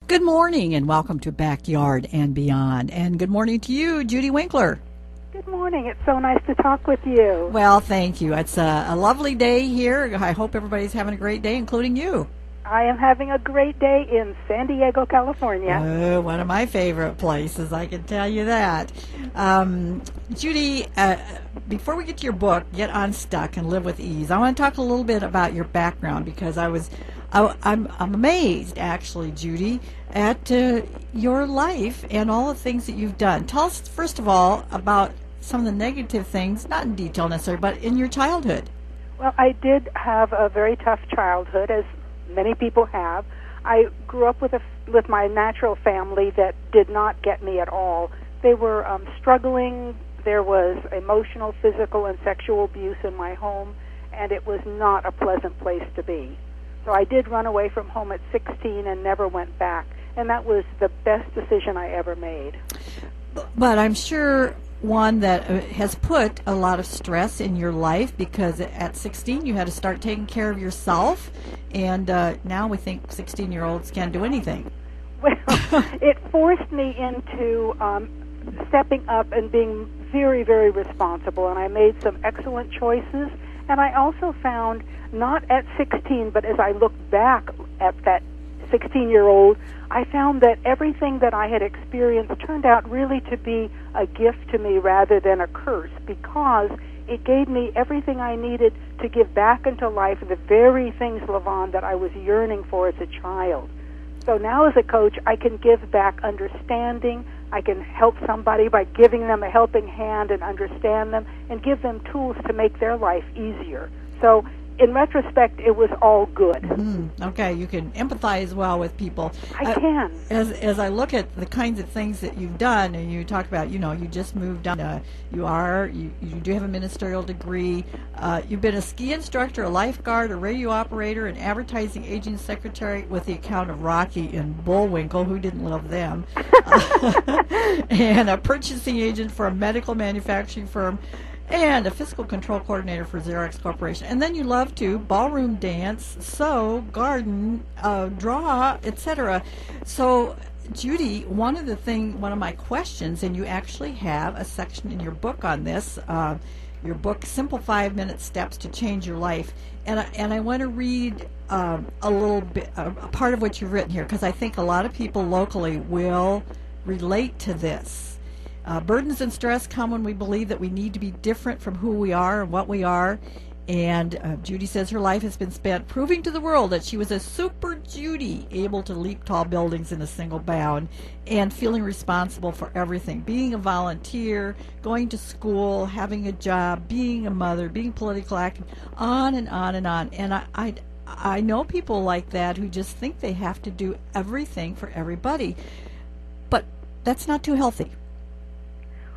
Good morning and welcome to Backyard and Beyond. And good morning to you, Judy Winkler. Good morning. It's so nice to talk with you. Well, thank you. It's a lovely day here. I hope everybody's having a great day, including you. I am having a great day in San Diego, California. One of my favorite places, I can tell you that. Judy, before we get to your book, Get Unstuck and Live with Ease, I want to talk a little bit about your background because I'm amazed, actually, Judy, at your life and all the things that you've done. Tell us, first of all, about some of the negative things, not in detail necessarily, but in your childhood. Well, I did have a very tough childhood, as many people have. I grew up with my natural family that did not get me at all. They were struggling. There was emotional, physical, and sexual abuse in my home, and it was not a pleasant place to be. So I did run away from home at 16 and never went back, and that was the best decision I ever made. But I'm sure one that has put a lot of stress in your life, because at 16 you had to start taking care of yourself, and now we think 16-year-olds can't do anything. Well, it forced me into stepping up and being very, very responsible, and I made some excellent choices. And I also found, not at 16, but as I looked back at that 16-year-old, I found that everything that I had experienced turned out really to be a gift to me rather than a curse, because it gave me everything I needed to give back into life, the very things, LaVon, that I was yearning for as a child. So now as a coach, I can give back understanding. I can help somebody by giving them a helping hand and understand them and give them tools to make their life easier. So in retrospect, it was all good. Okay, you can empathize well with people. I can. As I look at the kinds of things that you've done, and you talk about, you just moved on. You do have a ministerial degree. You've been a ski instructor, a lifeguard, a radio operator, an advertising agent secretary with the account of Rocky and Bullwinkle, who didn't love them, and a purchasing agent for a medical manufacturing firm, and a fiscal control coordinator for Xerox Corporation. And then you love to ballroom dance, sew, garden, draw, etc. So, Judy, one of my questions, and you actually have a section in your book on this, your book, Simple 5-Minute Steps to Change Your Life. And I want to read a little bit, a part of what you've written here, because I think a lot of people locally will relate to this. Burdens and stress come when we believe that we need to be different from who we are and what we are. And Judy says her life has been spent proving to the world that she was a super Judy, able to leap tall buildings in a single bound and feeling responsible for everything. Being a volunteer, going to school, having a job, being a mother, being politically active, on and on and on. And I know people like that who just think they have to do everything for everybody. But that's not too healthy.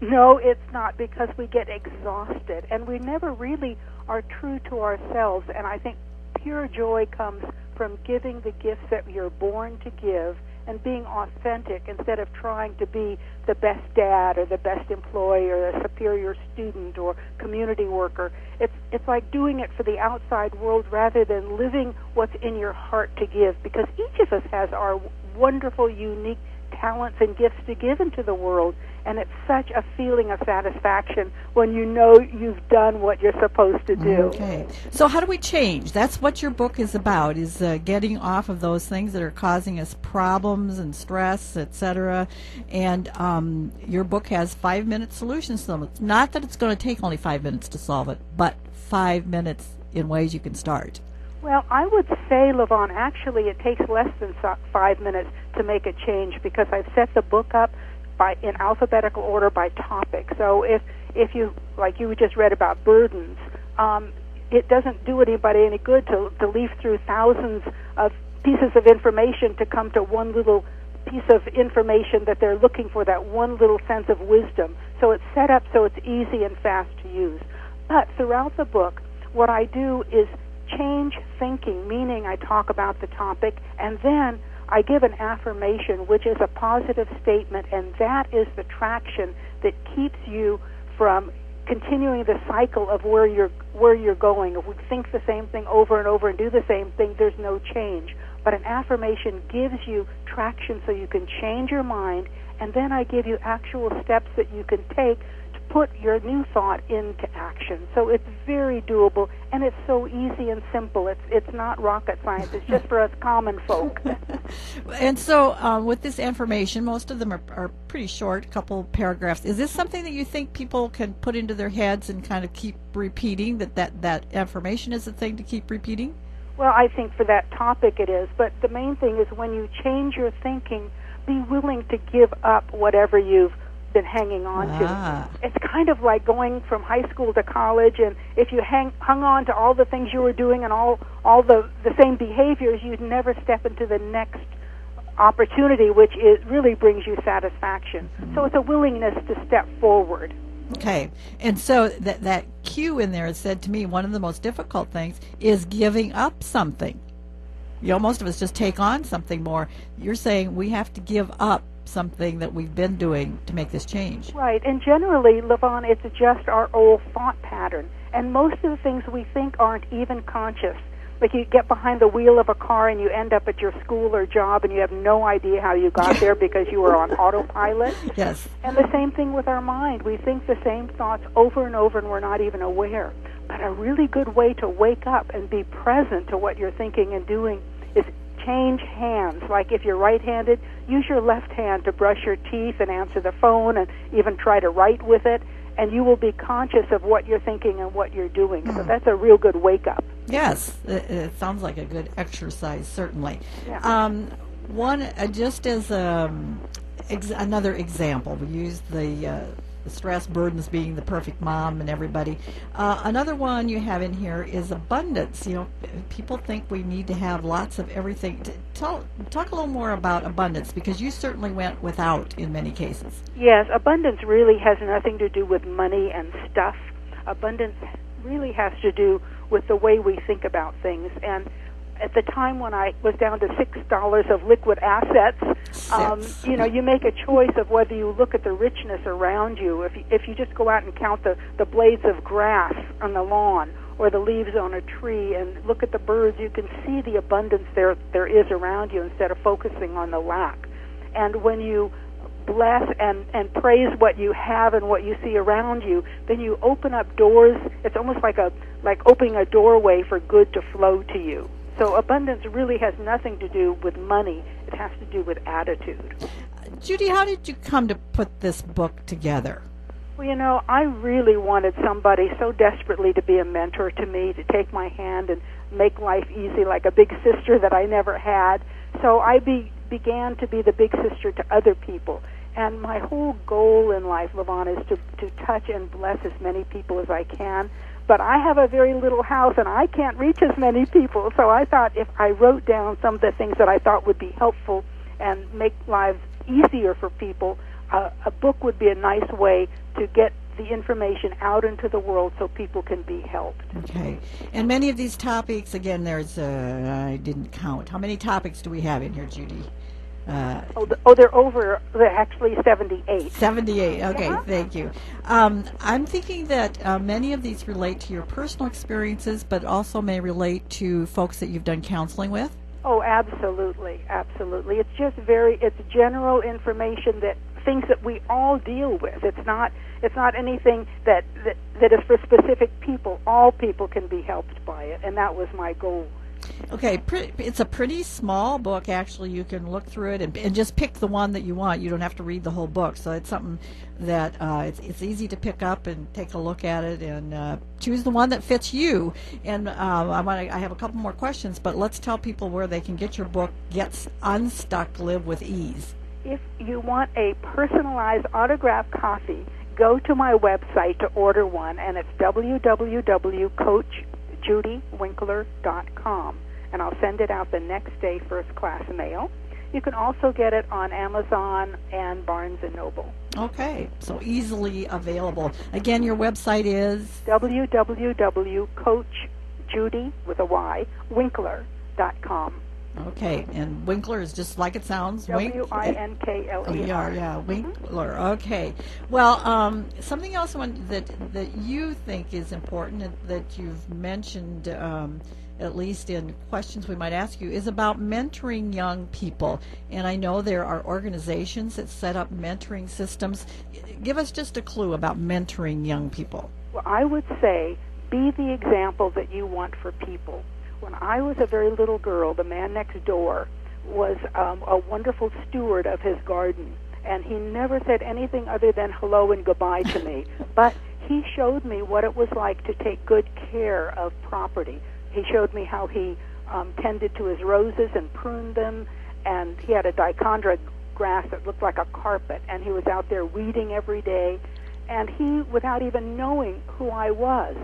No, it's not, because we get exhausted, and we never really are true to ourselves. And I think pure joy comes from giving the gifts that you're born to give and being authentic instead of trying to be the best dad or the best employee or a superior student or community worker. It's like doing it for the outside world rather than living what's in your heart to give, because each of us has our wonderful, unique talents and gifts to give into the world, and it's such a feeling of satisfaction when you know you've done what you're supposed to do. Okay. So how do we change? That's what your book is about, is getting off of those things that are causing us problems and stress, etc. And your book has 5-minute solutions to them. It's not that it's going to take only 5 minutes to solve it, but 5 minutes in ways you can start. Well, I would say, LaVon, actually it takes less than 5 minutes to make a change, because I've set the book up in alphabetical order by topic. So if you, like you just read about burdens, it doesn't do anybody any good to leaf through thousands of pieces of information to come to one little piece of information that they're looking for, that one little sense of wisdom. So it's set up so it's easy and fast to use. But throughout the book, what I do is change thinking, meaning I talk about the topic, and then I give an affirmation, which is a positive statement, and that is the traction that keeps you from continuing the cycle of where you're going. If we think the same thing over and over and do the same thing, there's no change. but an affirmation gives you traction so you can change your mind, and then I give you actual steps that you can take to put your new thought into action. So it's very doable, and it's so easy and simple. It's not rocket science. It's just for us common folk. And so with this information, most of them are pretty short, a couple paragraphs. Is this something that you think people can put into their heads and kind of keep repeating, that information is the thing to keep repeating? Well, I think for that topic it is, but the main thing is when you change your thinking, be willing to give up whatever you've been hanging on to. It's kind of like going from high school to college, and if you hung on to all the things you were doing and all the same behaviors, you'd never step into the next opportunity, which really brings you satisfaction. Mm-hmm. So it's a willingness to step forward. Okay, and so that cue in there said to me, one of the most difficult things is giving up something. Most of us just take on something more. You're saying we have to give up something that we've been doing to make this change. Right, and generally, Levon, it's just our old thought pattern. And most of the things we think aren't even conscious. Like you get behind the wheel of a car and you end up at your school or job and you have no idea how you got there because you were on autopilot. Yes. And the same thing with our mind. We think the same thoughts over and over and we're not even aware. But a really good way to wake up and be present to what you're thinking and doing is change hands. Like if you're right-handed, use your left hand to brush your teeth and answer the phone and even try to write with it. And you will be conscious of what you're thinking and what you're doing. So that's a real good wake-up. Yes, it sounds like a good exercise, certainly. Yeah. Just as another example, we used the stress burdens being the perfect mom and everybody. Another one you have in here is abundance. People think we need to have lots of everything. Talk a little more about abundance, because you certainly went without in many cases. Yes, abundance really has nothing to do with money and stuff. Abundance really has to do with the way we think about things. And at the time when I was down to $6 of liquid assets, you make a choice of whether you look at the richness around you. If you just go out and count the blades of grass on the lawn or the leaves on a tree and look at the birds, you can see the abundance there is around you instead of focusing on the lack. And when you bless and praise what you have and what you see around you, then you open up doors. It's almost like opening a doorway for good to flow to you. So abundance really has nothing to do with money. It has to do with attitude. Judy, how did you come to put this book together? Well, I really wanted somebody so desperately to be a mentor to me, to take my hand and make life easy, like a big sister that I never had. So I began to be the big sister to other people. And my whole goal in life, Levon, is to touch and bless as many people as I can. But I have a very little house, and I can't reach as many people. So I thought if I wrote down some of the things that I thought would be helpful and make lives easier for people, a book would be a nice way to get the information out into the world so people can be helped. Okay. And many of these topics, again, there's, I didn't count. How many topics do we have in here, Judy? They're actually 78. 78, okay, Yeah. Thank you. I'm thinking that many of these relate to your personal experiences, but also may relate to folks that you've done counseling with. Oh, absolutely, absolutely. It's just it's general information, that things that we all deal with. It's not anything that is for specific people. All people can be helped by it, and that was my goal. Okay, it's a pretty small book, actually. You can look through it and just pick the one that you want. You don't have to read the whole book. So it's something that it's easy to pick up and take a look at it and choose the one that fits you. And I have a couple more questions, but let's tell people where they can get your book, Get Unstuck, Live with Ease. If you want a personalized autographed copy, go to my website to order one, and it's www.CoachJudyWinkler.com, and I'll send it out the next day, first class mail. You can also get it on Amazon and Barnes & Noble. Okay, so easily available. Again, your website is www.CoachJudyWinkler.com. Okay, and Winkler is just like it sounds. Winkler. Yeah, Winkler. Okay. Well, something else that you think is important and that you've mentioned, at least in questions we might ask you, is about mentoring young people. And I know there are organizations that set up mentoring systems. Give us just a clue about mentoring young people. Well, I would say be the example that you want for people. When I was a very little girl, the man next door was a wonderful steward of his garden, and he never said anything other than hello and goodbye to me. But he showed me what it was like to take good care of property. He showed me how he tended to his roses and pruned them, and he had a dichondra grass that looked like a carpet, and he was out there weeding every day. And he, without even knowing who I was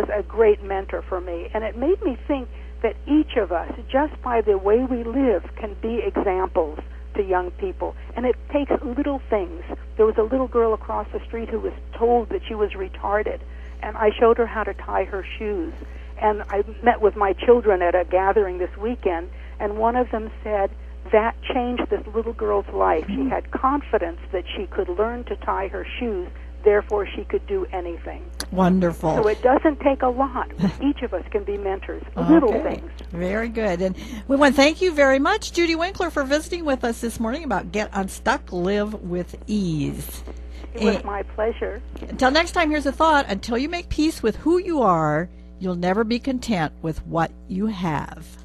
a great mentor for me. And it made me think that each of us, just by the way we live, can be examples to young people. And it takes little things. There was a little girl across the street who was told that she was retarded, and I showed her how to tie her shoes. And I met with my children at a gathering this weekend, and one of them said, that changed this little girl's life. She had confidence that she could learn to tie her shoes, therefore she could do anything. Wonderful. So it doesn't take a lot. Each of us can be mentors. Little things. Very good. And we want to thank you very much, Judy Winkler, for visiting with us this morning about Get Unstuck, Live with Ease. It was my pleasure. Until next time, here's a thought. Until you make peace with who you are, you'll never be content with what you have.